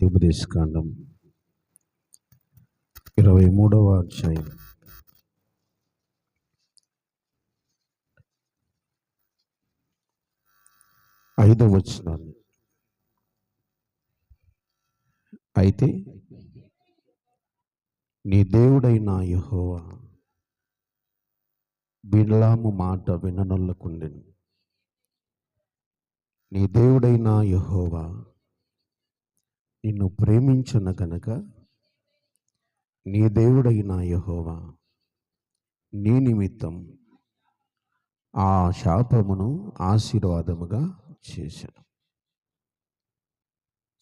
ఉపదేశకాండం 23వ అధ్యాయం 5వ వచనాన్ని. అయితే నీ దేవుడైన యెహోవా బిలాము మాట విననొల్లకుండెను. నీ దేవుడైన యెహోవా నిన్ను ప్రేమించున గనక నీ దేవుడైన యెహోవా నీ నిమిత్తం ఆ శాపమును ఆశీర్వాదముగా చేశాను.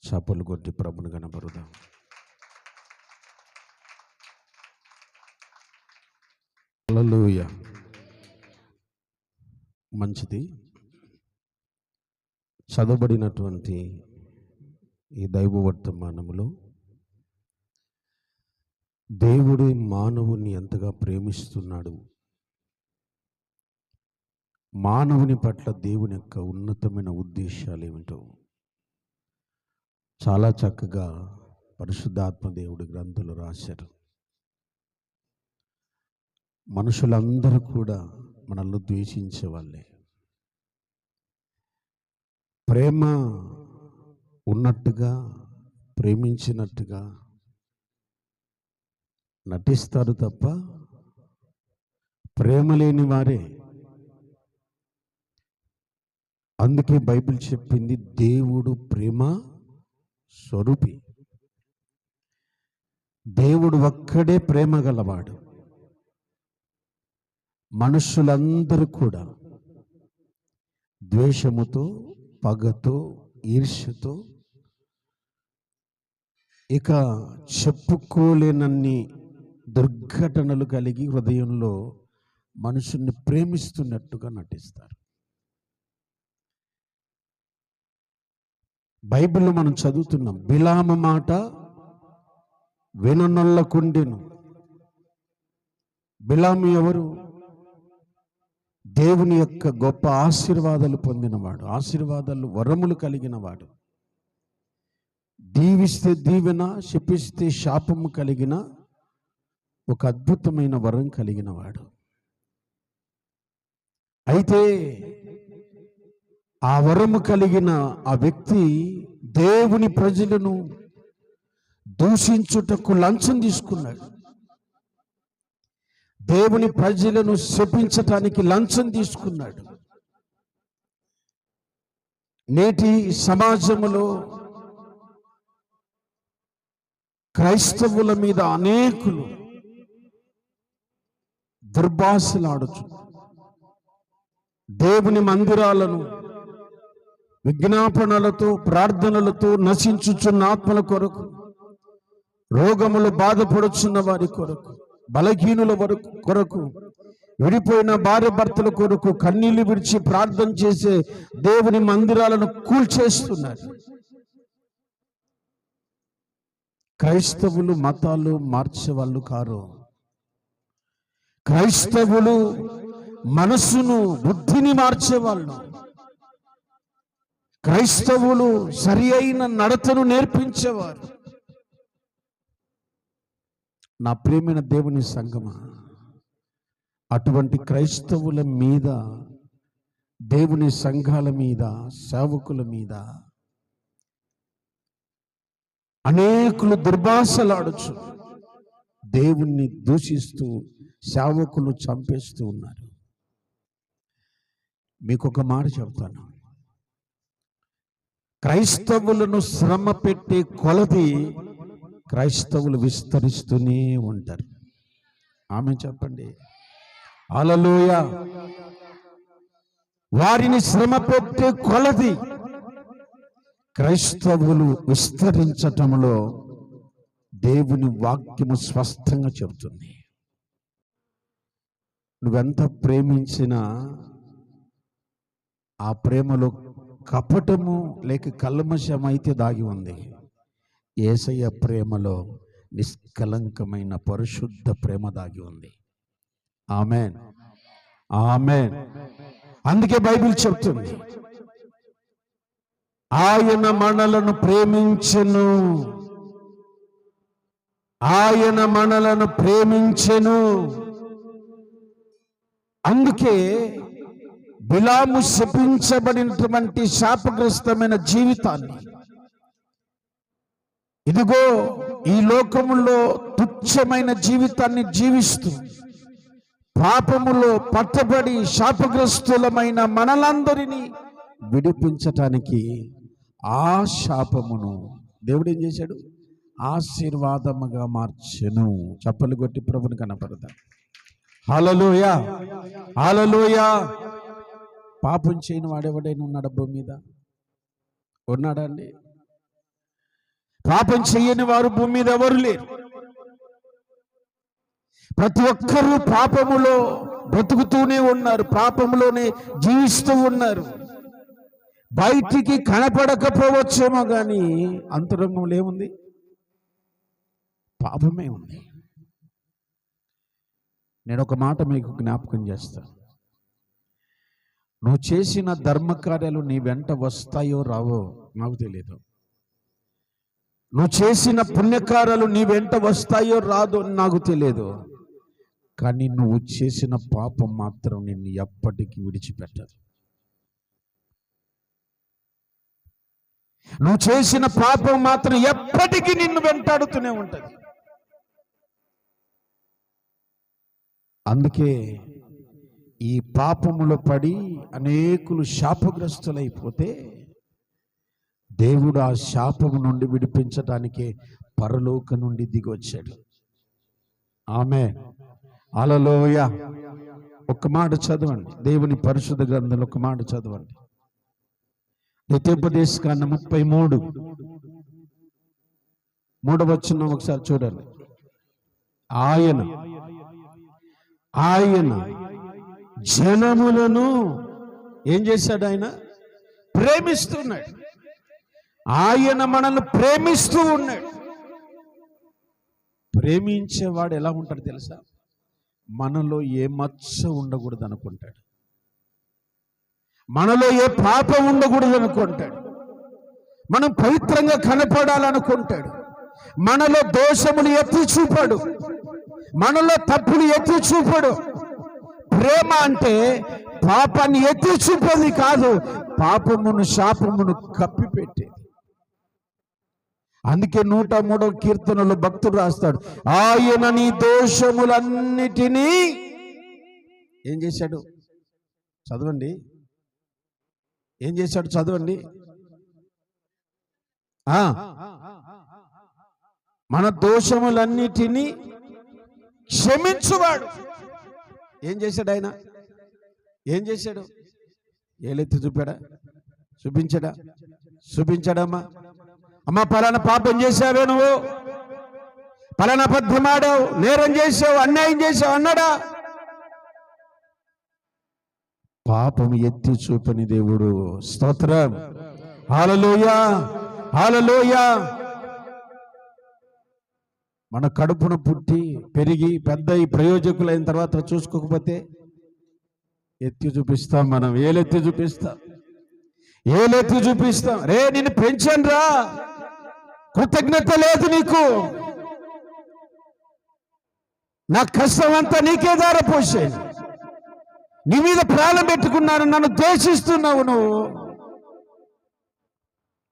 చప్పలు కొట్టి ప్రభుని కనబరుదాం. హల్లెలూయా. మంచిది. చదవబడినటువంటి ఈ దైవ వర్తమానములో దేవుడు మానవుని ఎంతగా ప్రేమిస్తున్నాడు, మానవుని పట్ల దేవుని యొక్క ఉన్నతమైన ఉద్దేశాలు ఏమిటో చాలా చక్కగా పరిశుద్ధాత్మ దేవుడి గ్రంథంలో రాశారు. మనుషులందరూ కూడా మనల్ని ద్వేషించే వాళ్ళే. ప్రేమ ఉన్నట్టుగా ప్రేమించినట్టుగా నటిస్తారు తప్ప ప్రేమ లేని వారే. అందుకే బైబిల్ చెప్పింది దేవుడు ప్రేమ స్వరూపి. దేవుడు ఒక్కడే ప్రేమ గలవాడు. మనుషులందరూ కూడా ద్వేషముతో, పగతో, ఈర్ష్యతో, ఇక చెప్పుకోలేనన్ని దుర్ఘటనలు కలిగి హృదయంలో మనుషుల్ని ప్రేమిస్తున్నట్టుగా నటిస్తారు. బైబిల్లో మనం చదువుతున్నాం, బిలాము మాట విననొల్లకుండెను. బిలాము ఎవరు? దేవుని యొక్క గొప్ప ఆశీర్వాదాలు పొందినవాడు, ఆశీర్వాదాలు వరములు కలిగినవాడు, దీవిస్తే దీవెన, శపిస్తే శాపము కలిగిన ఒక అద్భుతమైన వరం కలిగినవాడు. అయితే ఆ వరము కలిగిన ఆ వ్యక్తి దేవుని ప్రజలను దూషించుటకు లంచం తీసుకున్నాడు. దేవుని ప్రజలను శపించటానికి లంచం తీసుకున్నాడు. నేటి సమాజంలో క్రైస్తవుల మీద అనేకులు దుర్భాషలాడుచు దేవుని మందిరాలను విజ్ఞాపనలతో, ప్రార్థనలతో నశించుచున్న ఆత్మల కొరకు, రోగములు బాధపడుచున్న వారి కొరకు, బలహీనుల కొరకు, విడిపోయిన భార్య భర్తల కొరకు కన్నీళ్లు విడిచి ప్రార్థన చేసే దేవుని మందిరాలను కూల్చేస్తున్నారు. క్రైస్తవులు మతాలు మార్చేవాళ్ళు కారు. క్రైస్తవులు మనసును, బుద్ధిని మార్చేవాళ్ళు. క్రైస్తవులు సరి అయిన నడతను నేర్పించేవారు. నా ప్రియమైన దేవుని సంగమా, అటువంటి క్రైస్తవుల మీద, దేవుని సంఘాల మీద, సేవకుల మీద అనేకులు దుర్భాషలాడచ్చు, దేవుణ్ణి దూషిస్తూ సేవకులు చంపేస్తూ ఉన్నారు. మీకు ఒక మాట చెప్తాను, క్రైస్తవులను శ్రమ పెట్టే కొలది క్రైస్తవులు విస్తరిస్తూనే ఉంటారు. ఆమె చెప్పండి. హల్లెలూయా. వారిని శ్రమ పెట్టే కొలది క్రైస్తవులు విస్తరించటంలో దేవుని వాక్యము స్పష్టంగా చెబుతుంది. నువ్వెంత ప్రేమించినా ఆ ప్రేమలో కపటము లేక కల్మషం అయితే దాగి ఉంది. యేసయ్య ప్రేమలో నిష్కలంకమైన పరిశుద్ధ ప్రేమ దాగి ఉంది. ఆమేన్, ఆమేన్. అందుకే బైబిల్ చెప్తుంది, ఆయన మనలను ప్రేమించెను, ఆయన మనలను ప్రేమించెను. అందుకే బిలాము శపించబడినటువంటి శాపగ్రస్తమైన జీవితాన్ని, ఇదిగో ఈ లోకములో తుచ్చమైన జీవితాన్ని జీవిస్తూ పాపములో పట్టబడి శాపగ్రస్తులమైన మనలందరినీ విడిపించటానికి ఆ శాపమును దేవుడు ఏం చేశాడు? ఆశీర్వాదముగా మార్చెను. చప్పలు కొట్టి ప్రభుని కనపడతాం. హల్లెలూయా, హల్లెలూయా. పాపం చేయని వాడెవడైనా ఉన్నాడా భూమి మీద? ఉన్నాడా అండి? పాపం చేయని వారు భూమి మీద ఎవరు లేరు. ప్రతి ఒక్కరూ పాపములో బ్రతుకుతూనే ఉన్నారు, పాపములోనే జీవిస్తూ ఉన్నారు. బయటికి కనపడకపోవచ్చేమో కానీ అంతరంగంలో ఏముంది? పాపమే ఉంది. నేను ఒక మాట మీకు జ్ఞాపకం చేస్తాను. నువ్వు చేసిన ధర్మకార్యాలు నీ వెంట వస్తాయో రావో నాకు తెలియదు. నువ్వు చేసిన పుణ్యకార్యాలు నీ వెంట వస్తాయో రాదో నాకు తెలియదు. కానీ నువ్వు చేసిన పాపం మాత్రం నిన్ను ఎప్పటికీ విడిచిపెట్టదు. నువ్వు చేసిన పాపం మాత్రం ఎప్పటికీ నిన్ను వెంటాడుతూనే ఉంటుంది. అందుకే ఈ పాపములో పడి అనేకులు శాపగ్రస్తులైపోతే దేవుడు ఆ శాపము నుండి విడిపించటానికే పరలోక నుండి దిగొచ్చాడు. ఆమేన్, హల్లెలూయా. ఒక్క మాట చదవండి, దేవుని పరిశుద్ధ గ్రంథంలో ఒక మాట చదవండి. ద్వితీయోపదేశకాండం 33 వచనం ఒకసారి చూడండి. ఆయన జనములను ఏం చేశాడు? ఆయన ప్రేమిస్తున్నాడు. ఆయన మనల్ని ప్రేమిస్తూ ఉన్నాడు. ప్రేమించేవాడు ఎలా ఉంటాడు తెలుసా? మనలో ఏ మచ్చ ఉండకూడదు అనుకుంటాడు, మనలో ఏ పాపం ఉండకూడదు అనుకుంటాడు, మనం పవిత్రంగా కనపడాలనుకుంటాడు, మనలో దోషములు ఎత్తి చూపాడు, మనలో తప్పులు ఎత్తి చూపడు. ప్రేమ అంటే పాపాన్ని ఎత్తి చూపేది కాదు, పాపమును శాపమును కప్పిపెట్టేది. అందుకే 103వ కీర్తనలో భక్తుడు రాస్తాడు, ఆయన నీ దోషములన్నిటినీ ఏం చేశాడు? చదవండి, ఏం చేశాడు? చదవండి. మన దోషములన్నిటినీ క్షమించువాడు. ఏం చేశాడు ఆయన? ఏం చేశాడు? ఏలెత్తి చూపాడా? చూపించాడమ్మా? అమ్మ పలానా పాపం చేశావే, నువ్వు పలానా అబద్ధమాడావు, నేరం చేసావు, అన్యాయం చేసావు అన్నాడా? పాపం ఎత్తి చూపని దేవుడు. స్తోత్రం, హల్లెలూయా, హల్లెలూయా. మన కడుపున పుట్టి పెరిగి పెద్ద ఈ ప్రయోజకులైన తర్వాత చూసుకోకపోతే ఎత్తి చూపిస్తాం. మనం ఏలెత్తి చూపిస్తాం. రే నిన్ను పెంచాను రా, కృతజ్ఞత లేదు నీకు, నా కష్టం అంతా నీకే దారపోసాను, నీ మీద ప్రాణం పెట్టుకున్నాను, నన్ను ద్వేషిస్తున్నావు నువ్వు.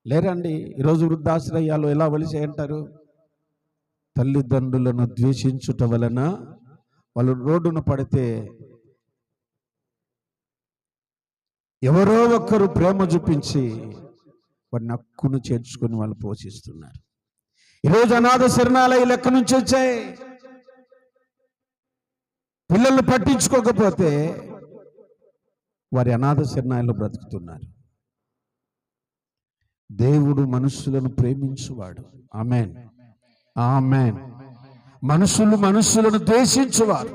లేరండి, ఈరోజు వృద్ధాశ్రయాలు ఎలా వలిసి అంటారు? తల్లిదండ్రులను ద్వేషించుట వలన వాళ్ళు రోడ్డున పడితే ఎవరో ఒక్కరు ప్రేమ చూపించి వారిని హక్కును చేర్చుకొని వాళ్ళు పోషిస్తున్నారు. ఈరోజు అనాథ శరణాలయాలు ఎక్కడి నుంచి వచ్చాయి? పిల్లలు పట్టించుకోకపోతే వారి అనాథ శరణాలయాలు బ్రతుకుతున్నారు. దేవుడు మనుషులను ప్రేమించువాడు. ఆమేన్, ఆమేన్. మనుషులను ద్వేషించువారు,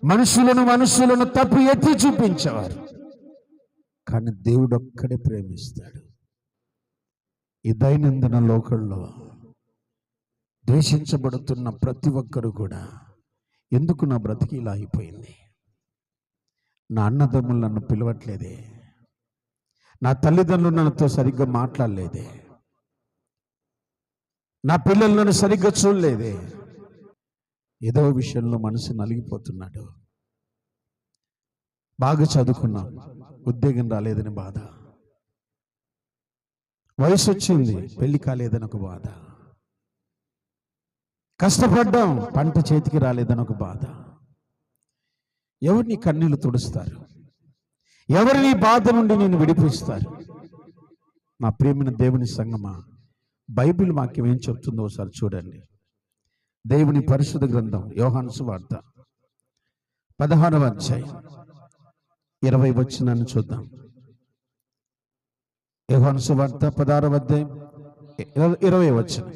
మనుషులను తప్పు ఎత్తి చూపించేవారు. కానీ దేవుడు ఒక్కడే ప్రేమిస్తాడు. ఈ దైనందిన లోకంలో ద్వేషించబడుతున్న ప్రతి ఒక్కరు కూడా ఎందుకు నా బ్రతికి ఇలా అయిపోయింది, నా అన్నదమ్ములు నన్ను పిలవట్లేదే, నా తల్లిదండ్రులు నాతో సరిగ్గా మాట్లాడలేదే, నా పిల్లలు నన్ను సరిగ్గా చూడలేదే, ఏదో విషయంలో మనసు నలిగిపోతున్నాడు. బాగా చదువుకున్నాం, ఉద్యోగం రాలేదని బాధ, వయసు వచ్చింది పెళ్లి కాలేదని ఒక బాధ, కష్టపడ్డాం పంట చేతికి రాలేదని ఒక బాధ. ఎవరిని కన్నీళ్లు తుడుస్తారు? ఎవరిని బాధ నుండి నేను విడిపిస్తారు? మా ప్రియమైన దేవుని సంగమా, బైబిల్ వాక్యం ఏం చెప్తుందో ఒకసారి చూడండి. దేవుని పరిశుద్ధ గ్రంథం యోహాను సువార్త 16వ అధ్యాయం 20 వచనాన్ని చూద్దాం. యోహాను సువార్త 16వ అధ్యాయం 20 వచనం.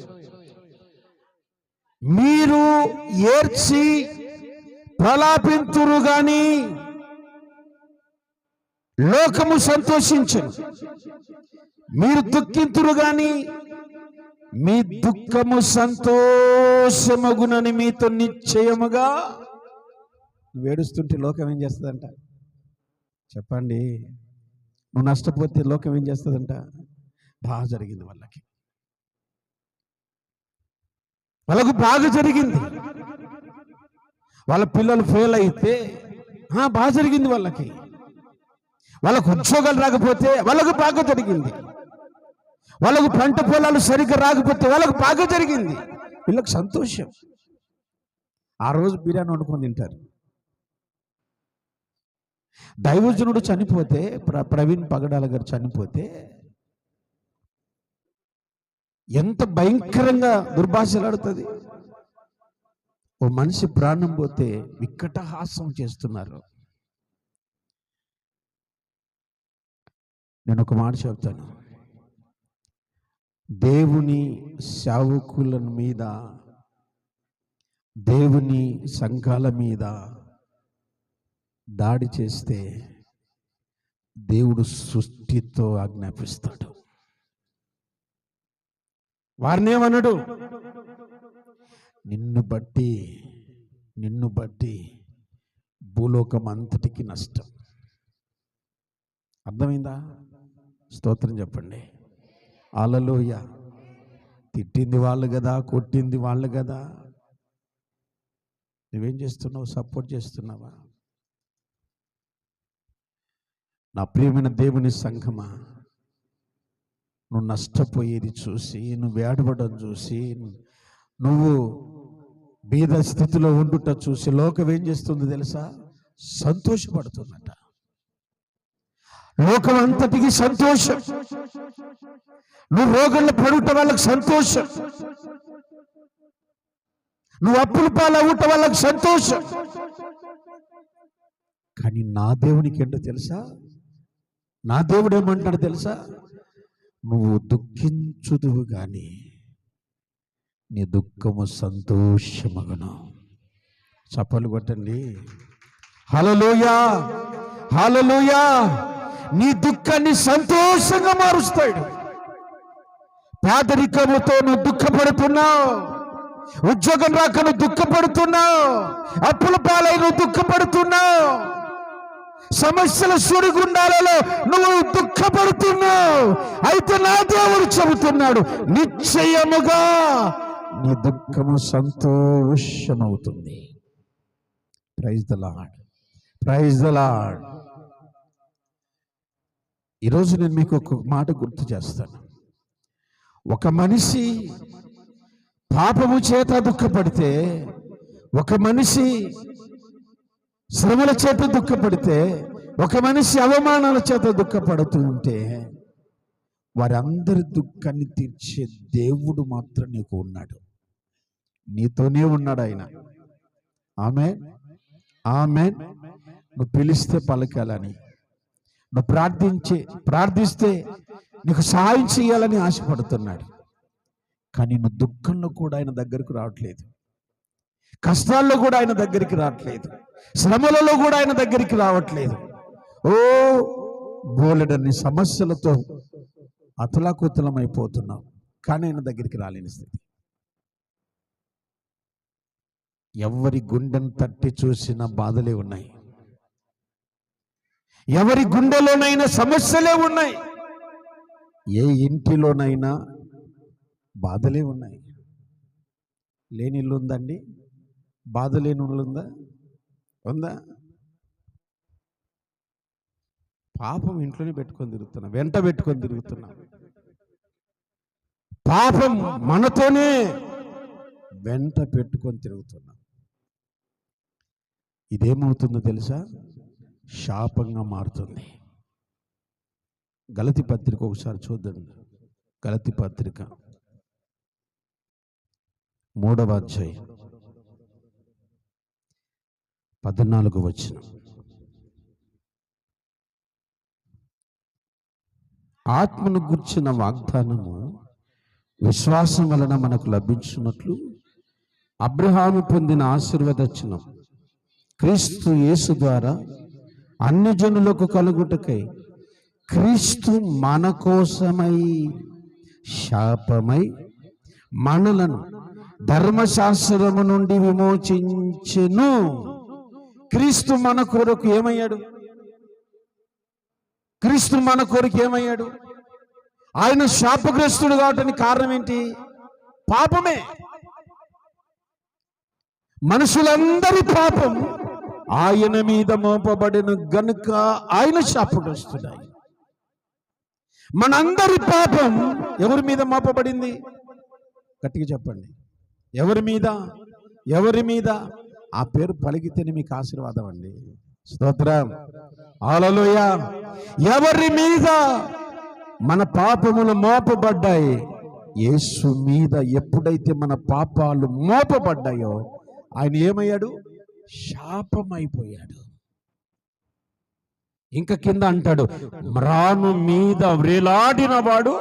మీరు ఏడ్చి ప్రలాపింతురు గాని లోకము సంతోషించను, మీరు దుఃఖింతురు గాని మీ దుఃఖము సంతోషమగునని మీతో నిశ్చయముగా. నువ్వు ఏడుస్తుంటే లోకం ఏం చేస్తుందంట? చెప్పండి. నువ్వు నష్టపోతే లోకం ఏం చేస్తుందంట? బాగా జరిగింది వాళ్ళకు బాగా జరిగింది. వాళ్ళ పిల్లలు ఫెయిల్ అయితే బాగా జరిగింది వాళ్ళకి. వాళ్ళకు ఉద్యోగాలు రాకపోతే వాళ్ళకు బాగా జరిగింది. వాళ్ళకు పంట పొలాలు సరిగ్గా రాకపోతే వాళ్ళకు బాగా జరిగింది. వీళ్ళకి సంతోషం. ఆ రోజు బిర్యానీ వండుకొని తింటారు. దైవజనుడు చనిపోతే, ప్రవీణ్ పగడాల గారు చనిపోతే ఎంత భయంకరంగా దుర్భాషలాడుతుంది. ఓ మనిషి ప్రాణం పోతే వికటహాసం చేస్తున్నారు. నేను ఒక మాట చెప్తాను, దేవుని సేవకుల మీద, దేవుని సంఘాల మీద దాడి చేస్తే దేవుడు సృష్టితో ఆజ్ఞాపిస్తాడు. వారినేమన్నాడు? నిన్ను బట్టి భూలోకం అంతటికి నష్టం. అర్థమైందా? స్తోత్రం చెప్పండి. హల్లెలూయా. తిట్టింది వాళ్ళు కదా, కొట్టింది వాళ్ళు కదా. నువ్వేం చేస్తున్నావు? సపోర్ట్ చేస్తున్నావా? నా ప్రియమైన దేవుని సంఘమా, నువ్వు నష్టపోయేది చూసి, నువ్వు ఏడవడం చూసి, నువ్వు బీద స్థితిలో ఉండుట చూసి లోకం ఏం చేస్తుంది తెలుసా? సంతోషపడుతుందట. లోకం అంతటికి సంతోషం. నువ్వు రోగంలో పడుట వాళ్ళకి సంతోషం, నువ్వు అప్పుల పాలవుట వాళ్ళకి సంతోషం. కానీ నా దేవునికి ఏంటో తెలుసా? నా దేవుడు ఏమంటాడు తెలుసా? నువ్వు దుఃఖించుదువు గాని నీ దుఃఖము సంతోషమగును. చప్పలు కొట్టండి. హల్లెలూయా, హల్లెలూయా. నీ దుఃఖాన్ని సంతోషంగా మారుస్తాడు. పేదరికముతో నువ్వు దుఃఖపడుతున్నావు, ఉద్యోగం రాక నువ్వు దుఃఖపడుతున్నావు, అప్పుల పాలై నువ్వు దుఃఖపడుతున్నావు, సమస్యల సుడిగుండాలలో నువ్వు దుఃఖపడుతున్నావు. అయితే నా దేవుడు చెబుతున్నాడు, నిశ్చయముగా నీ దుఃఖము సంతోషమవుతుంది. Praise the Lord, praise the Lord. ఈరోజు నేను మీకు ఒక మాట గుర్తు చేస్తాను. ఒక మనిషి పాపము చేత దుఃఖపడితే, ఒక మనిషి శ్రమల చేత దుఃఖపడితే, ఒక మనిషి అవమానాల చేత దుఃఖపడుతూ ఉంటే, వారందరి దుఃఖాన్ని తీర్చే దేవుడు మాత్రం నీకు ఉన్నాడు. నీతోనే ఉన్నాడు ఆయన. ఆమేన్, ఆమేన్. నువ్వు పిలిస్తే పలకాలని, నువ్వు ప్రార్థిస్తే నీకు సహాయం చేయాలని ఆశపడుతున్నాడు. కానీ నువ్వు దుఃఖంలో కూడా ఆయన దగ్గరకు రావట్లేదు, కష్టాల్లో కూడా ఆయన దగ్గరికి రావట్లేదు, శ్రమలలో కూడా ఆయన దగ్గరికి రావట్లేదు. ఓ బోలెడన్ని సమస్యలతో అతలాకుతలం అయిపోతున్నావు, కానీ ఆయన దగ్గరికి రాలేని స్థితి. ఎవరి గుండెను తట్టి చూసిన బాధలే ఉన్నాయి, ఎవరి గుండెలోనైనా సమస్యలే ఉన్నాయి. ఏ ఇంటిలోనైనా బాధలే ఉన్నాయి. లేని ఇల్లు ఉందండి? బాధ లేని ఇల్లు ఉందా? ఉందా? పాపం ఇంట్లోనే పెట్టుకొని తిరుగుతున్నా, వెంట పెట్టుకొని తిరుగుతున్నా. పాపం మనతోనే వెంట పెట్టుకొని తిరుగుతున్నా. ఇదేమవుతుందో తెలుసా? శాపంగా మారుతుంది. గలతీ పత్రిక ఒకసారి చూద్దండి. గలతీ పత్రిక 3వ అధ్యాయం 14వ వచనం. ఆత్మను గూర్చిన వాగ్దానము విశ్వాసం వలన మనకు లభించినట్లు అబ్రహాము పొందిన ఆశీర్వదచనం క్రీస్తు యేసు ద్వారా అన్ని జనులకు కలుగుటకై క్రీస్తు మన కోసమై శాపమై మనలను ధర్మశాస్త్రము నుండి విమోచించెను. క్రీస్తు మన కొరకు ఏమయ్యాడు? క్రీస్తు మన కొరకు ఏమయ్యాడు? ఆయన శాపగ్రస్తుడు కావటానికి కారణం ఏంటి? పాపమే. మనుషులందరి పాపం ఆయన మీద మోపబడిన గనుక ఆయన శాపగ్రస్తుడాయి. మనందరి పాపం ఎవరి మీద మోపబడింది? గట్టిగా చెప్పండి. ఎవరి మీద? ఎవరి మీద? ఆ పేరు పలికితేనే మీకు ఆశీర్వాదం అండి. స్తోత్రం, హల్లెలూయా. ఎవరి మీద మన పాపములు మోపబడ్డాయి? యేసు మీద ఎప్పుడైతే మన పాపాలు మోపబడ్డాయో ఆయన ఏమయ్యాడు? శాపమైపోయాడు. ఇంకా కింద అంటాడు, మ్రాను మీద వ్రేలాడిన వాడు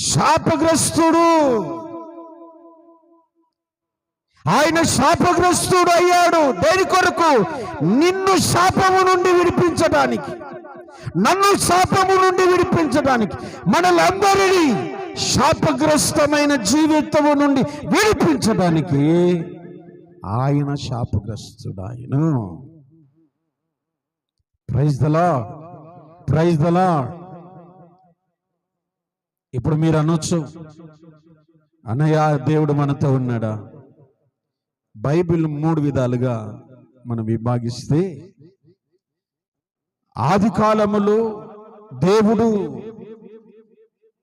శాపగ్రస్తుడు. ఆయన శాపగ్రస్తుడు అయ్యాడు. దేని కొరకు? నిన్ను శాపము నుండి విడిపించడానికి, నన్ను శాపము నుండి విడిపించడానికి, మనలందరినీ శాపగ్రస్తమైన జీవితము నుండి విడిపించడానికి ఆయన శాపగ్రస్తుడు. ఆయన praise the Lord, praise the Lord. ఇప్పుడు మీరు అనొచ్చు, అన్నయ్య దేవుడు మనతో ఉన్నాడా? బైబిల్ 3 విధాలుగా మనం విభాగిస్తే, ఆది కాలములో దేవుడు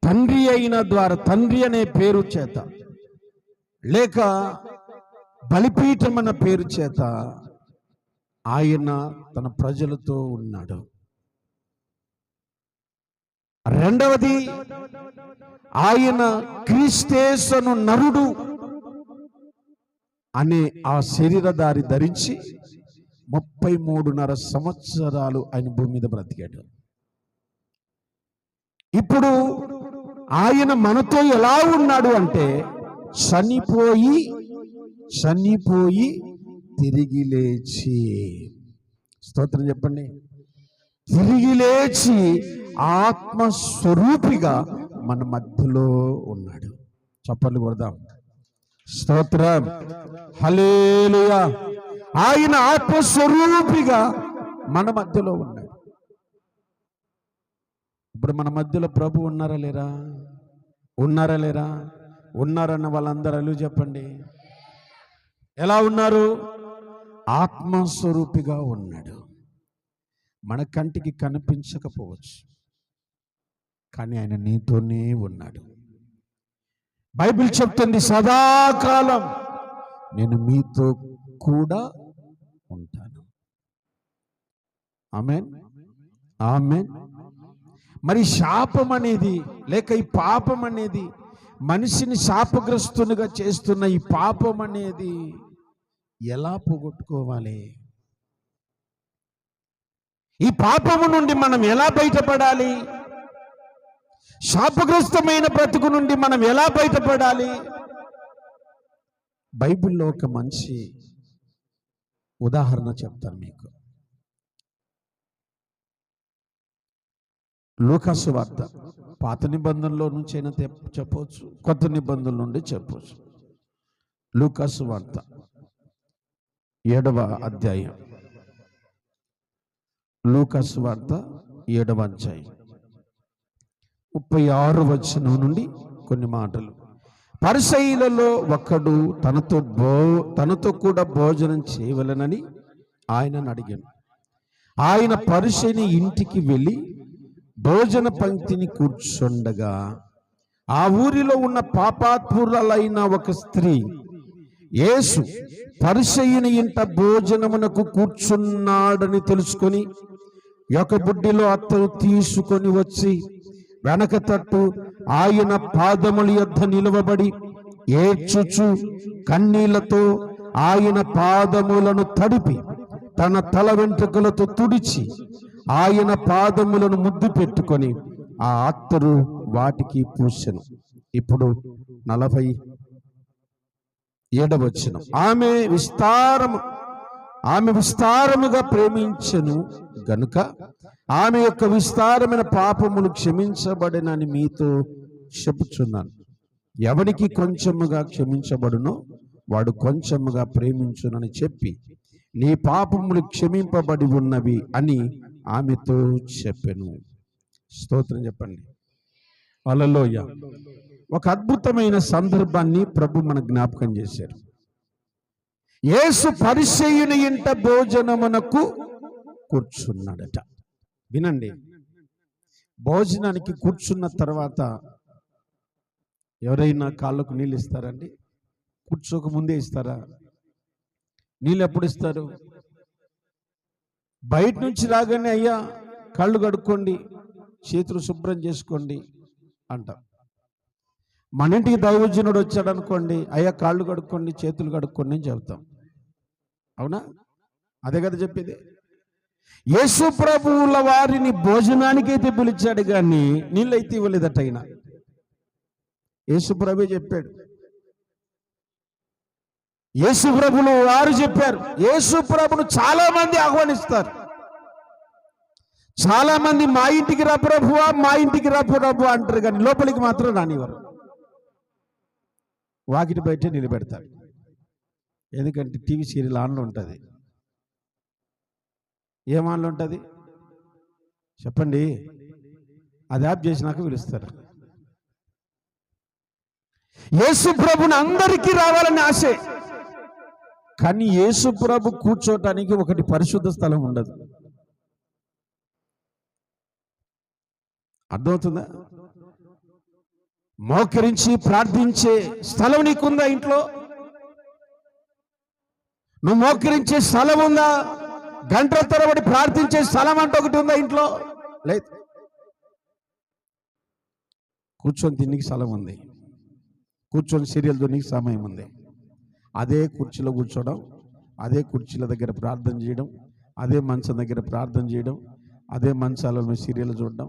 తండ్రి అయిన ద్వారా, తండ్రి అనే పేరు చేత లేక బలిపీఠం అన్న పేరు చేత ఆయన తన ప్రజలతో ఉన్నాడు. రెండవది, ఆయన క్రీస్తేసును నరుడు అనే ఆ శరీరధారి ధరించి 33.5 సంవత్సరాలు ఆయన భూమి మీద బ్రతికాడు. ఇప్పుడు ఆయన మనతో ఎలా ఉన్నాడు అంటే, చనిపోయి తిరిగి లేచి, స్తోత్రం చెప్పండి, తిరిగి లేచి ఆత్మస్వరూపిగా మన మధ్యలో ఉన్నాడు. చప్పట్లు కొడదాం. స్తోత్రం, హల్లెలూయా. ఆయన ఆత్మస్వరూపిగా మన మధ్యలో ఉన్నాడు. ఇప్పుడు మన మధ్యలో ప్రభు ఉన్నారా లేరా? ఉన్నారా లేరా? ఉన్నారన్న వాళ్ళందరూ అలు చెప్పండి. ఎలా ఉన్నారు? ఆత్మస్వరూపిగా ఉన్నాడు. మన కంటికి కనిపించకపోవచ్చు, కానీ ఆయన నీతోనే ఉన్నాడు. బైబిల్ చెప్తుంది, సదాకాలం నేను మీతో కూడా ఉంటాను. ఆమేన్, ఆమేన్. మరి శాపం అనేది లేక ఈ పాపం అనేది, మనిషిని శాపగ్రస్తునిగా చేస్తున్న ఈ పాపం అనేది ఎలా పోగొట్టుకోవాలి? ఈ పాపము నుండి మనం ఎలా బయటపడాలి? శాపగ్రస్తమైన బ్రతుకు నుండి మనం ఎలా బయటపడాలి? బైబిల్లో ఒక మంచి ఉదాహరణ చెప్తాను మీకు. లూకా సువార్త, పాత నిబంధనలో నుంచి అయినా చెప్పవచ్చు, కొత్త నిబంధనల నుండి చెప్పవచ్చు. లూకా సువార్త 7వ అధ్యాయం, లూకా సువార్త 7వ అధ్యాయం 36 వచనం నుండి కొన్ని మాటలు. పరిసయ్యులలో ఒకడు తనతో కూడా భోజనం చేయవలెనని ఆయనను అడిగాను. ఆయన పరిసయ్యుని ఇంటికి వెళ్ళి భోజన పంక్తిని కూర్చుండగా ఆ ఊరిలో ఉన్న పాపాత్మురాలైన ఒక స్త్రీ యేసు పరిసయ్యుని ఇంట భోజనమునకు కూర్చున్నాడని తెలుసుకొని ఒక బుడ్డిలో అత్తరు తీసుకొని వచ్చి వెనక తట్టు ఆయన పాదముల యొద్ద నిలవబడి ఏడ్చుచు కన్నీళ్లతో ఆయన పాదములను తడిపి తన తల వెంట్రుకలతో తుడిచి ఆయన పాదములను ముద్దు పెట్టుకొని ఆ అత్తరు వాటికి పూసెను. ఇప్పుడు 47వ వచనం. ఆమె విస్తారముగా ప్రేమించెను గనుక ఆమె యొక్క విస్తారమైన పాపములు క్షమించబడినని మీతో చెప్పుచున్నాను. ఎవనికి కొంచెముగా క్షమించబడునో వాడు కొంచెముగా ప్రేమించునని చెప్పి నీ పాపములు క్షమింపబడి ఉన్నవి అని ఆమెతో చెప్పెను. స్తోత్రం చెప్పండి. హల్లెలూయా. ఒక అద్భుతమైన సందర్భాన్ని ప్రభు మన జ్ఞాపకం చేశారు. యేసు పరిసయ్యుని ఇంట భోజనమునకు కూర్చున్నాడట. వినండి, భోజనానికి కూర్చున్న తర్వాత ఎవరైనా కాళ్ళకు నీళ్ళు ఇస్తారండి? కూర్చోక ముందే ఇస్తారా? నీళ్ళు ఎప్పుడు ఇస్తారు? బయట నుంచి రాగానే అయ్యా కాళ్ళు కడుక్కోండి, చేతులు శుభ్రం చేసుకోండి అంట. మన ఇంటికి దైవజనుడు వచ్చాడు అనుకోండి, అయ్యా కాళ్ళు కడుక్కోండి, చేతులు కడుక్కోండి అని చెప్తాం. అవునా? అదే కదా చెప్పేది. యేసు ప్రభువుల వారిని భోజనానికైతే పిలిచాడు కానీ నీళ్ళైతే ఇవ్వలేదట. అయినా యేసు ప్రభు చెప్పాడు, యేసు ప్రభులు వారు చెప్పారు. యేసు ప్రభును చాలా మంది ఆహ్వానిస్తారు. చాలా మంది మా ఇంటికి రా ప్రభువా, మా ఇంటికి రా ప్రభువా అంటారు కానీ లోపలికి మాత్రం రానివ్వరు. వాకిటి బయటే నిలబెడతారు. ఎందుకంటే టీవీ సీరియల్ ఆన్లో ఉంటుంది. ఏం ఆన్లో ఉంటుంది చెప్పండి? అది యాప్ చేసినాక పిలుస్తారు. యేసు ప్రభుని అందరికీ రావాలని ఆశే, కానీ యేసు ప్రభు కూర్చోటానికి ఒకటి పరిశుద్ధ స్థలం ఉండదు. అర్థమవుతుందా? మోకరించి ప్రార్థించే స్థలం నీకుందా ఇంట్లో? నువ్వు మోకరించే స్థలం ఉందా? గంటల తరబడి ప్రార్థించే స్థలం అంటే ఒకటి ఉందా ఇంట్లో? లేదు. కూర్చొని తిన్నికి స్థలం ఉంది, కూర్చొని సీరియల్ చూడడానికి సమయం ఉంది. అదే కుర్చీలో కూర్చోవడం, అదే కుర్చీల దగ్గర ప్రార్థన చేయడం, అదే మంచం దగ్గర ప్రార్థన చేయడం, అదే మంచాలలో సీరియల్ చూడడం.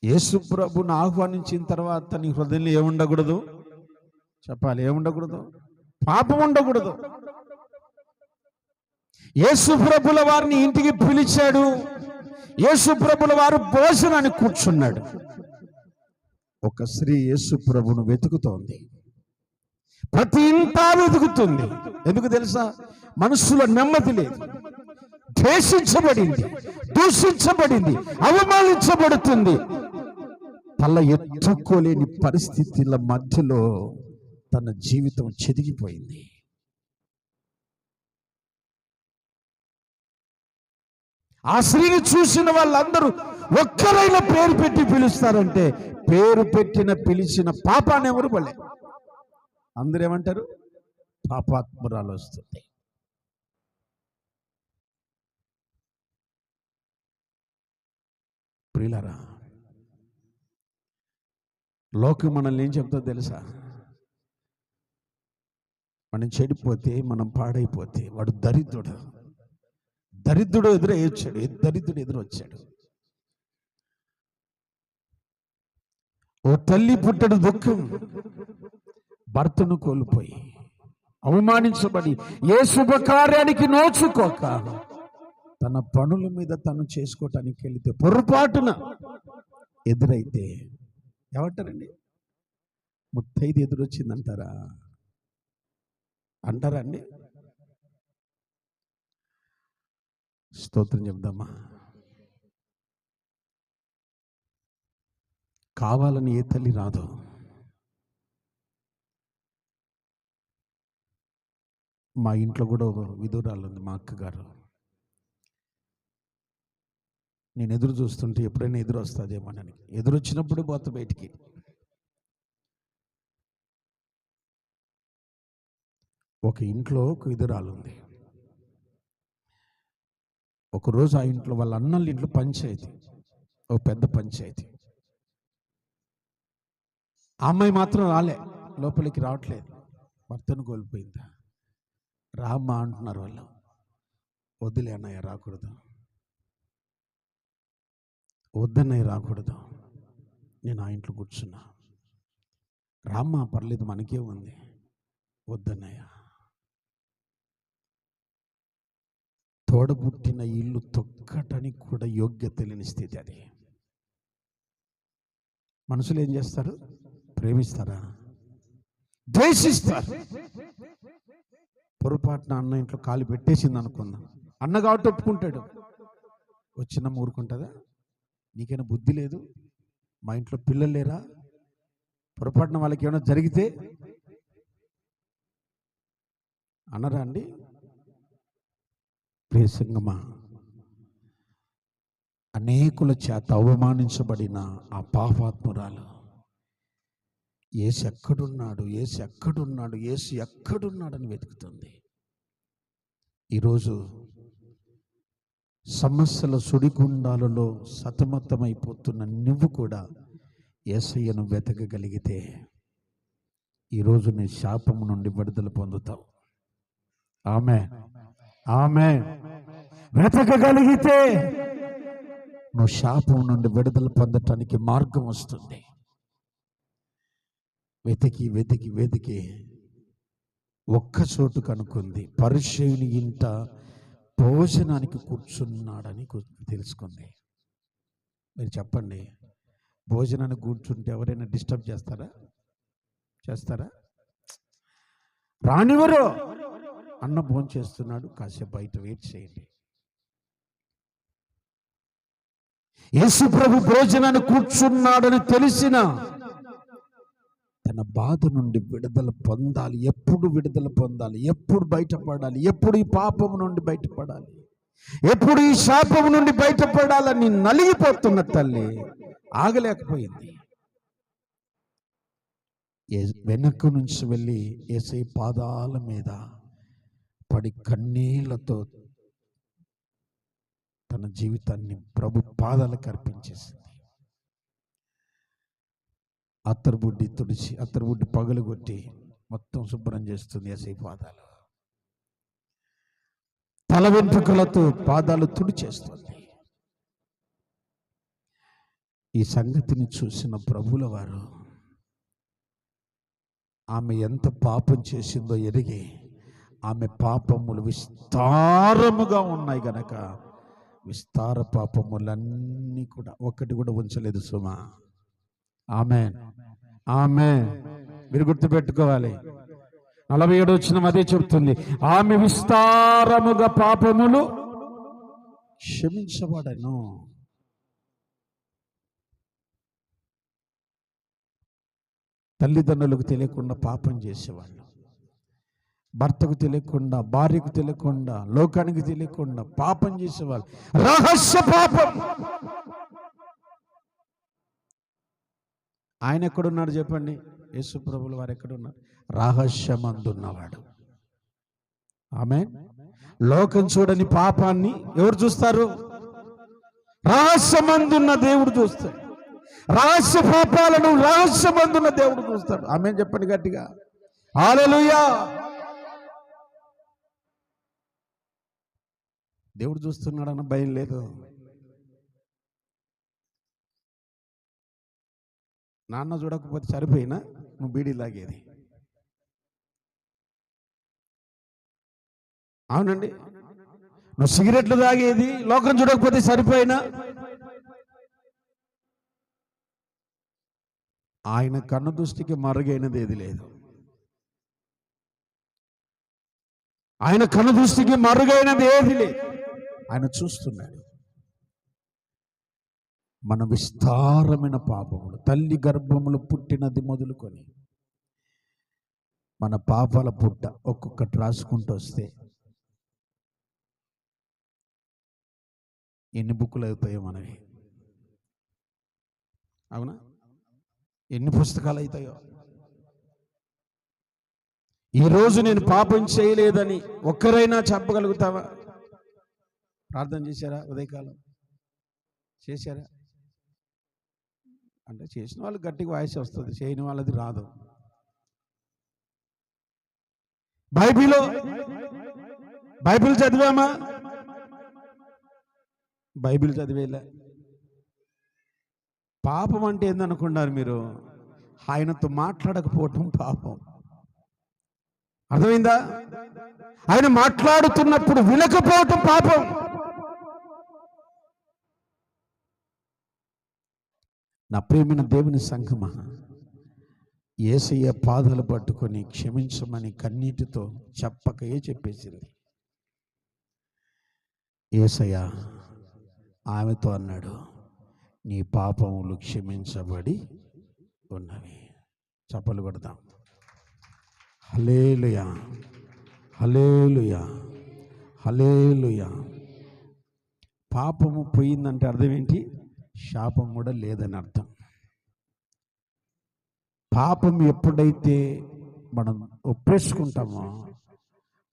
యేసు ప్రభుని ఆహ్వానించిన తర్వాత నీ హృదయంలో ఏముండకూడదు చెప్పాలి? ఏముండకూడదు? పాపం ఉండకూడదు. యేసు ప్రభుల వారిని ఇంటికి పిలిచాడు. యేసు ప్రభుల వారు భోజనానికి కూర్చున్నాడు. ఒక స్త్రీ యేసు ప్రభును వెతుకుతోంది. ప్రతి ఇంటా వెతుకుతుంది. ఎందుకు తెలుసా? మనసులో నెమ్మది లేదు, ద్వేషించబడింది, దూషించబడింది, అవమానించబడుతుంది. తల ఎత్తుకోలేని పరిస్థితుల మధ్యలో తన జీవితం చెదిగిపోయింది. ఆ స్త్రీని చూసిన వాళ్ళందరూ ఒక్కరైనా పేరు పెట్టి పిలుస్తారంటే పేరు పిలిచిన పాపాన్ని ఎవరు పడలే. అందరూ ఏమంటారు? పాపాత్మురాలు వస్తుంది. ప్రియులారా, లోకం మనల్ని ఏం చెప్తుందో తెలుసా? మనం చెడిపోతే, మనం పాడైపోతే వాడు దరిద్రుడు, దరిద్రుడు ఎదురొచ్చాడు, దరిద్రుడు ఎదురొచ్చాడు. ఓ తల్లి పుట్టడు దుఃఖం, భర్తను కోల్పోయి అవమానించబడి ఏ శుభకార్యానికి నోచుకోక తన పనుల మీద తను చేసుకోవటానికి వెళితే పొరపాటున ఎదురైతే ఏమంటారండి? ముత్తైదు ఎదురొచ్చిందంటారా? అంటారా అండి? స్తోత్రం చెప్దామా? కావాలని ఏ తల్లి రాదు. మా ఇంట్లో కూడా ఒక విధురాలు ఉంది, మా అక్కగారు. నేను ఎదురు చూస్తుంటే ఎప్పుడైనా ఎదురు వస్తుందేమోనని, ఎదురు వచ్చినప్పుడు పోతా బయటికి. ఒక ఇంట్లో ఒక విధురాలు ఉంది. ఒకరోజు ఆ ఇంట్లో వాళ్ళ అన్నల ఇంట్లో పంచాయతీ, ఒక పెద్ద పంచాయతీ. ఆ అమ్మాయి మాత్రం రాలే, లోపలికి రావట్లేదు. భర్తను కోల్పోయిందా. రామ్మా అంటున్నారు వాళ్ళు. వద్దులే అన్నయ్య రాకూడదు, వద్దన్నయ్య రాకూడదు, నేను ఆ ఇంట్లో కూర్చున్నా. రామ్మా పర్లేదు మనకే ఉంది, వద్దన్నయ్య. తోడబుట్టిన ఇల్లు తొక్కటానికి కూడా యోగ్యత లేని స్థితి అది. మనుషులు ఏం చేస్తారు? ప్రేమిస్తారా? ద్వేషిస్తారు. పొరపాటున అన్న ఇంట్లో కాలు పెట్టేసింది అనుకుందాం, అన్న కాబట్టి ఒప్పుకుంటాడు. వచ్చిన ఊరుకుంటుందా? నీకైనా బుద్ధి లేదు? మా ఇంట్లో పిల్లలు లేరా? పొరపాటున వాళ్ళకి ఏమైనా జరిగితే అనరా అండి? ప్రియ సంగమా, అనేకుల చేత అవమానించబడిన ఆ పాపాత్మురాలు యేసు ఎక్కడున్నాడు, యేసు ఎక్కడున్నాడు, యేసు ఎక్కడున్నాడని వెతుకుతుంది. ఈరోజు సమస్యల సుడిగుండాలలో సతమతమైపోతున్న నువ్వు కూడా యేసయ్యను వెతకగలిగితే ఈరోజు నీ శాపము నుండి విడుదల పొందుతావు. ఆమేన్, ఆమేన్. వెతకగలిగితే నువ్వు శాపం నుండి విడుదల పొందటానికి మార్గం వస్తుంది. వెతికి వెతికి వెతికి ఒక్క చోటు కనుక్కుంది. పరిచయుని ఇంట భోజనానికి కూర్చున్నాడని తెలుసుకుంది. మీరు చెప్పండి, భోజనానికి కూర్చుంటే ఎవరైనా డిస్టర్బ్ చేస్తారా? చేస్తారా? రానివ్వరు. అన్న భోజనం చేస్తున్నాడు, కాసేపు బయట వెయిట్ చేయండి. యేసు ప్రభు భోజనాన్ని కూర్చున్నాడని తెలిసిన తన బాధ నుండి విడుదల పొందాలి. ఎప్పుడు విడుదల పొందాలి? ఎప్పుడు బయటపడాలి? ఎప్పుడు ఈ పాపం నుండి బయటపడాలి? ఎప్పుడు ఈ శాపం నుండి బయటపడాలని నలిగిపోతున్న తల్లి ఆగలేకపోయింది. వెనక్కు నుంచి వెళ్ళి యేసయ్య పాదాల మీద పడి కన్నీళ్లతో తన జీవితాన్ని ప్రభు పాదాలకు అర్పించేసింది. అత్తరుబుడ్డి తుడిచి, అత్తరుబుడ్డి పగలుగొట్టి మొత్తం శుభ్రం చేస్తుంది యేసయ్య పాదాలు. తల వెంట్రుకలతో పాదాలు తుడిచేస్తుంది. ఈ సంగతిని చూసిన ప్రభువుల వారు ఆమె ఎంత పాపం చేసిందో ఎరిగి, ఆమె పాపములు విస్తారముగా ఉన్నాయి గనక విస్తార పాపములన్నీ కూడా ఒక్కటి కూడా ఉంచలేదు సుమా. ఆమేన్, ఆమేన్. మీరు గుర్తుపెట్టుకోవాలి. 47 వచనం అదే చెప్తుంది. ఆమె విస్తారముగా పాపములు క్షమించబడను. తల్లిదండ్రులకు తెలియకుండా పాపం చేసేవాళ్ళు, భర్తకు తెలియకుండా, భార్యకు తెలియకుండా, లోకానికి తెలియకుండా పాపం చేసేవాళ్ళు. రహస్య పాపం. ఆయన ఎక్కడున్నాడు చెప్పండి? యేసు ప్రభువుల వారు ఎక్కడున్నారు? రహస్యమందున్నవాడు. ఆమేన్. లోకం చూడని పాపాన్ని ఎవరు చూస్తారు? రహస్యమందున్న దేవుడు చూస్తాడు. రహస్య పాపాలను రహస్యమందున్న దేవుడు చూస్తాడు. ఆమేన్ చెప్పండి గట్టిగా. హల్లెలూయా. దేవుడు చూస్తున్నాడన్న భయం లేదు. నాన్న చూడకపోతే సరిపోయినా నువ్వు బీడీ లాగేది. అవునండి. నువ్వు సిగరెట్లు తాగేది లోకం చూడకపోతే సరిపోయినా ఆయన కన్ను దృష్టికి మరుగైనది ఏది లేదు. ఆయన కన్ను దృష్టికి మరుగైనది ఏది లేదు. ఆయన చూస్తున్నాడు. మన విస్తారమైన పాపములు, తల్లి గర్భములు పుట్టినది మొదలుకొని మన పాపాల పుట్ట ఒక్కొక్కటి రాసుకుంటూ వస్తే ఎన్ని బుక్కులు అవుతాయో మనవి, అవునా? ఎన్ని పుస్తకాలు అవుతాయో. ఈరోజు నేను పాపం చేయలేదని ఒక్కరైనా చెప్పగలుగుతావా? ప్రార్థన చేశారా? ఉదయకాలం చేశారా? అంటే చేసిన వాళ్ళు గట్టిగా వాయిస్ వస్తుంది, చేయని వాళ్ళది రాదు. బైబిల్ చదివామా? బైబిల్ చదివేలా. పాపం అంటే ఏందనుకున్నారు మీరు? ఆయనతో మాట్లాడకపోవటం పాపం. అర్థమైందా? ఆయన మాట్లాడుతున్నప్పుడు వినకపోవటం పాపం. నా ప్రియమైన దేవుని సంఘమా, యేసయ్య పాదాలు పట్టుకొని క్షమించమని కన్నీటితో చెప్పకయే చెప్పేసింది. యేసయ్య ఆమెతో అన్నాడు, నీ పాపములు క్షమించబడి ఉన్నవి. చప్పలు కొడదాం. హల్లెలూయా, హల్లెలూయా, హల్లెలూయా. పాపము పోయిందంటే అర్థం ఏంటి? శాపం కూడా లేదని అర్థం. పాపం ఎప్పుడైతే మనం ఒప్పేసుకుంటామో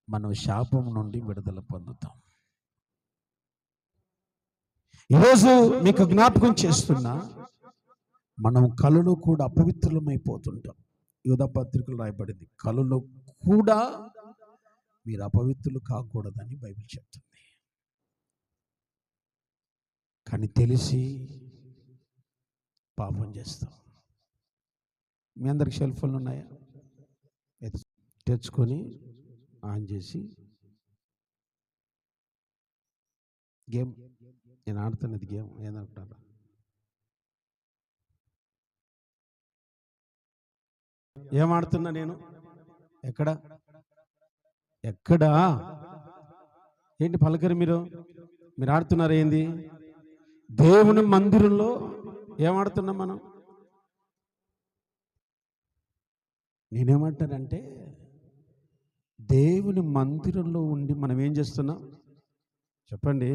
మనం శాపం నుండి విడుదల పొందుతాం. ఈరోజు మీకు జ్ఞాపకం చేస్తున్నా, మనం కలలో కూడా అపవిత్రులమైపోతుంటాం. యూదా పత్రికలో రాయబడింది, కలలో కూడా మీరు అపవిత్రులు కాకూడదని బైబిల్ చెప్తుంది. కానీ తెలిసి పాపం చేస్తాం. మీ అందరికి సెల్ ఫోన్లు ఉన్నాయా? తెచ్చుకొని ఆన్ చేసి గేమ్, నేను ఆడుతున్నది గేమ్ ఏదనుకుంటారా? ఏం ఆడుతున్నా నేను? ఎక్కడా ఏంటి పలకరి? మీరు ఆడుతున్నారు ఏంది? దేవుని మందిరంలో ఏం ఆడుతున్నాం మనం? నేనేమంటానంటే, దేవుని మందిరంలో ఉండి మనం ఏం చేస్తున్నాం చెప్పండి?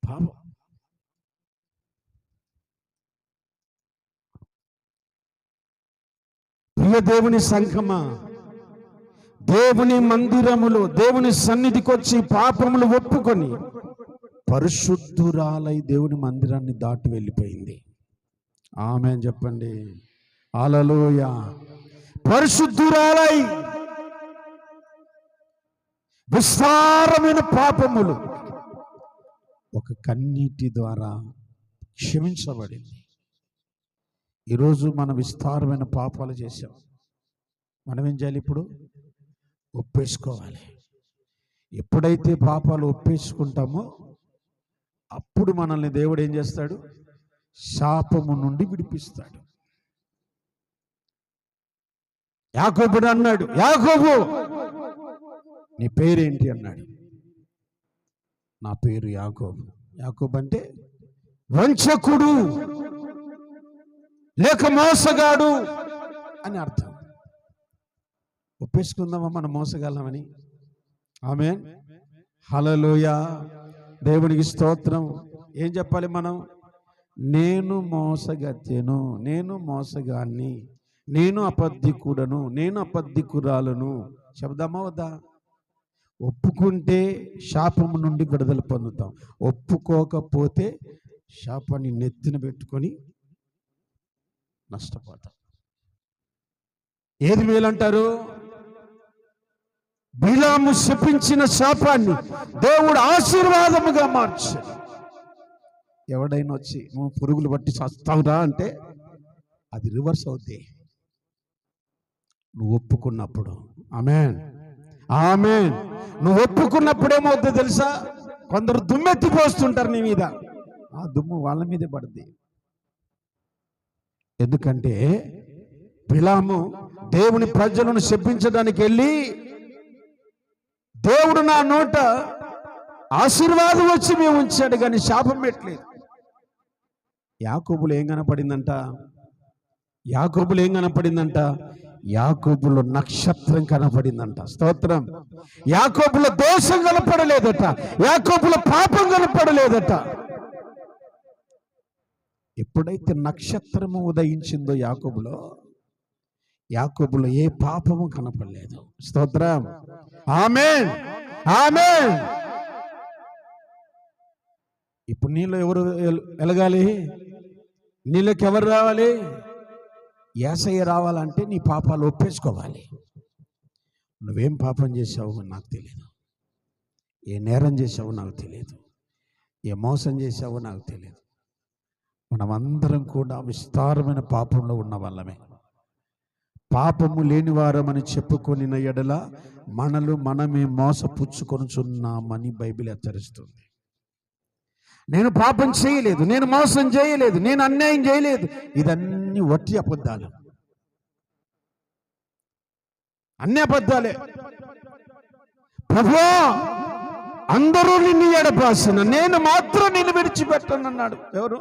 పాపం. ప్రియ దేవుని సంఘమా, దేవుని మందిరములో దేవుని సన్నిధికి వచ్చి పాపములు ఒప్పుకొని పరిశుద్ధురాలై దేవుని మందిరాన్ని దాటి వెళ్ళిపోయింది. ఆమేన్ చెప్పండి. హల్లెలూయా. పరిశుద్ధురాలై విస్తారమైన పాపములు ఒక కన్నీటి ద్వారా క్షమించబడింది. ఈరోజు మనం విస్తారమైన పాపాలు చేశాం. మనం ఏం చేయాలి? ఇప్పుడు ఒప్పేసుకోవాలి. ఎప్పుడైతే పాపాలు ఒప్పేసుకుంటామో అప్పుడు మనల్ని దేవుడు ఏం చేస్తాడు? శాపము నుండి విడిపిస్తాడు. యాకోబుడు అన్నాడు, యాకోబు నీ పేరేంటి అన్నాడు. నా పేరు యాకోబు. యాకోబు అంటే వంచకుడు లేక మోసగాడు అని అర్థం. ఒప్పేసుకుందామా మనం మోసగలమని? ఆమేన్, హల్లెలూయా. దేవునికి స్తోత్రం. ఏం చెప్పాలి మనం? నేను మోసగత్యను, నేను మోసగాన్ని, నేను అబద్ధికుడను, నేను అబద్ధికురాలను చెబుదామా వద్దా? ఒప్పుకుంటే శాపము నుండి విడుదల పొందుతాం. ఒప్పుకోకపోతే శాపాన్ని నెత్తిన పెట్టుకొని నష్టపోతాం. ఏది మేలంటారు? బిలాము శపించిన శాపాన్ని దేవుడు ఆశీర్వాదముగా మార్చాడు. ఎవడైనా వచ్చి నువ్వు పురుగులు పట్టి చస్తావురా అంటే అది రివర్స్ అవుతాయి నువ్వు ఒప్పుకున్నప్పుడు. ఆమేన్, ఆమేన్. నువ్వు ఒప్పుకున్నప్పుడు ఏమవుతుందో తెలుసా? కొందరు దుమ్మెత్తి పోస్తుంటారు నీ మీద, ఆ దుమ్ము వాళ్ళ మీదే పడుతుంది. ఎందుకంటే బిలాము దేవుని ప్రజలను శపించడానికి వెళ్ళి, దేవుడు నా నోట ఆశీర్వాదం వచ్చి మేము ఉంచాడు కానీ శాపం పెట్టలేదు. యాకోబులో ఏం కనపడిందంట? యాకోబులో ఏం కనపడిందంట? యాకోబులో నక్షత్రం కనపడిందంట. స్తోత్రం. యాకోబులో దోషం కనపడలేదట, యాకోబులో పాపం కనపడలేదట. ఎప్పుడైతే నక్షత్రము ఉదయించిందో యాకోబులో ఏ పాపము కనపడలేదు. స్తోత్రం. ఆమేన్, ఆమేన్. ఇప్పుడు నీలో ఎవరు వెలగాలి? నీలోకి ఎవరు రావాలి? యేసయ్య రావాలంటే నీ పాపాలు ఒప్పేసుకోవాలి. నువ్వేం పాపం చేసావో నాకు తెలియదు, ఏ నేరం చేసావో నాకు తెలియదు, ఏ మోసం చేసావో నాకు తెలియదు. మనమందరం కూడా విస్తారమైన పాపంలో ఉన్న వాళ్ళమే. పాపము లేని వారమని చెప్పుకొనిన ఎడల మనమే మోసపుచ్చుకొనుచున్నామని బైబిల్ హెచ్చరిస్తుంది. నేను పాపం చేయలేదు, నేను మోసం చేయలేదు, నేను అన్యాయం చేయలేదు, ఇదన్నీ వట్టి అబద్ధాలు, అన్ని అబద్ధాలే. ప్రభువా, అందరూ నిన్ను ఎడబాసిన, నేను మాత్రం నిన్ను విడిచిపెట్టను అన్నాడు. ఎవరు?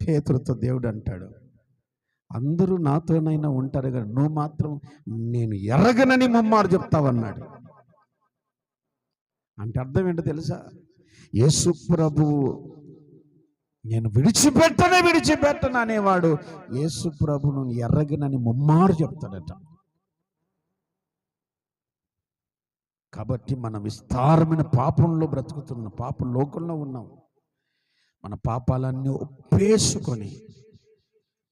పేతురుతో దేవుడు అంటాడు, అందరూ నాతోనైనా ఉంటారు కానీ నువ్వు మాత్రం నేను ఎరగనని ముమ్మారు చెప్తావన్నాడు. అంటే అర్థం ఏంటో తెలుసా? యేసు ప్రభువు నేను విడిచిపెట్టను అనేవాడు యేసు ప్రభువును ఎర్రగనని ముమ్మారు చెప్తాడట. కాబట్టి మనం విస్తారమైన పాపంలో బ్రతుకుతున్న పాప లోకంలో ఉన్నాం. మన పాపాలన్నీ ఒప్పేసుకొని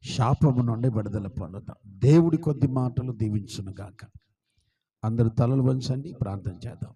శాపము నుండి విడుదల పొందుతాం. దేవుడి కొద్ది మాటలు దీవించును గాక. అందరూ తలలు వంచండి, ప్రార్థన చేద్దాం.